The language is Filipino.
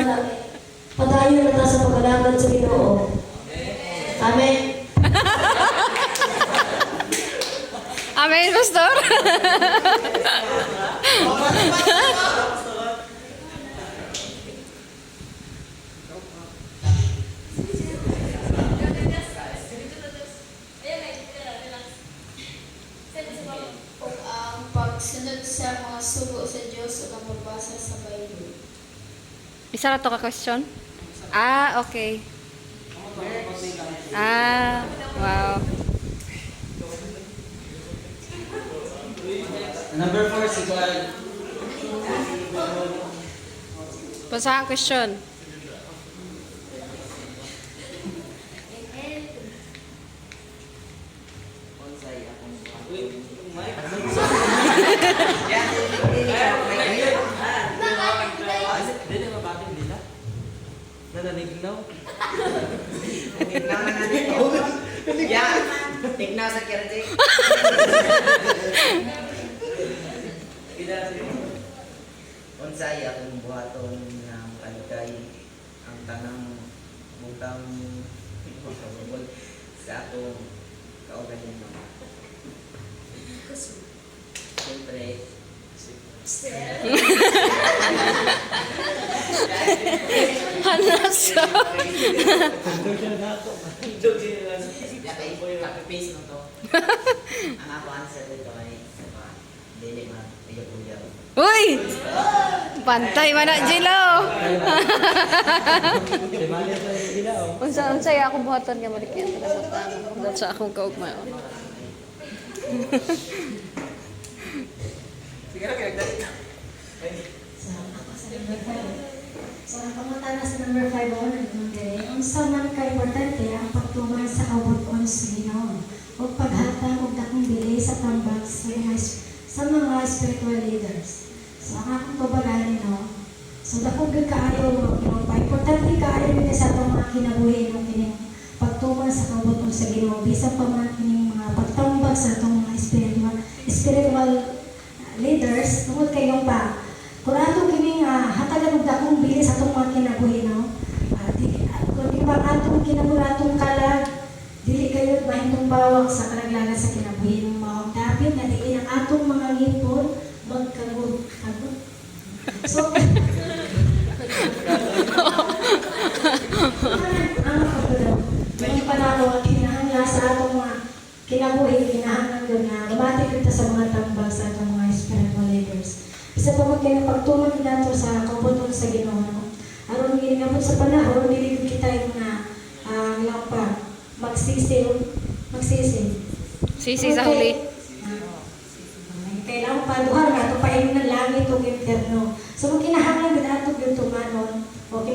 na padayon na ta sa pag-alagad sa Ginoo. Amen. Amen, Pastor. Kung ang pagsunod sa mga sugo sa Diyos o ang magbasa sa Bible. Isa na to ka question? Ah, okay. Ah, wow. Number 4, si God. Basa ang question. Dili ba bakit nila? Nananignaw? Tignan na natin. Yan. Tignan sa kirti. Unsay akong buhaton ng kalikay ang tanang butang sa atong kaugalingon. Siyempre, Hanas. copy-paste mo to. Ang ako answer dito ay dili man uyab-uyab. Uy! Pantay man na, Jilo. Unsa ya akong buhaton nga balik yan sa butang. Dahil sa akong kaugmaon. So, ang pangutana sa number 5 o ang sa man ka-importante ang pagtuman sa kabut-on sa Ginoo o paghatag og dakong bili sa tambag sa mga spiritual leaders. So, ang akong kabagalan, no? So, dakong gud kaayo, pa-importante kaayo nila sa itong mga kinabuhi ng kining pagtuman sa kabut-on sa Ginoo bisan pa man kining mga pagtambag sa itong mga spiritual leaders tungod kayong pa. Kung ato kining hatagan og dakong bili sa atong mga kinabuhi, no? Kung di ba atong kinaburatong kalag, dili kayo mahintong bawang sa kalaglagan sa kinabuhi ng mga dapat na diin ang atong mga ngipon magkagod. So, ang panahon, kinahanglan sa atong mga kinabuhi, kinahanglan yun na lumati kita sa mga tambag sa atong mga spiritual leaders. Isa pa magpagtuman nato sa kabuton sa Ginoo. Aron ginabot sa panahon, dili kita yung ilang pa magsisi. Sisi sa huli. Kailangan pa duha nga ito pa ng langit o inferno. So kinahanglan gid ato gyud tumanon o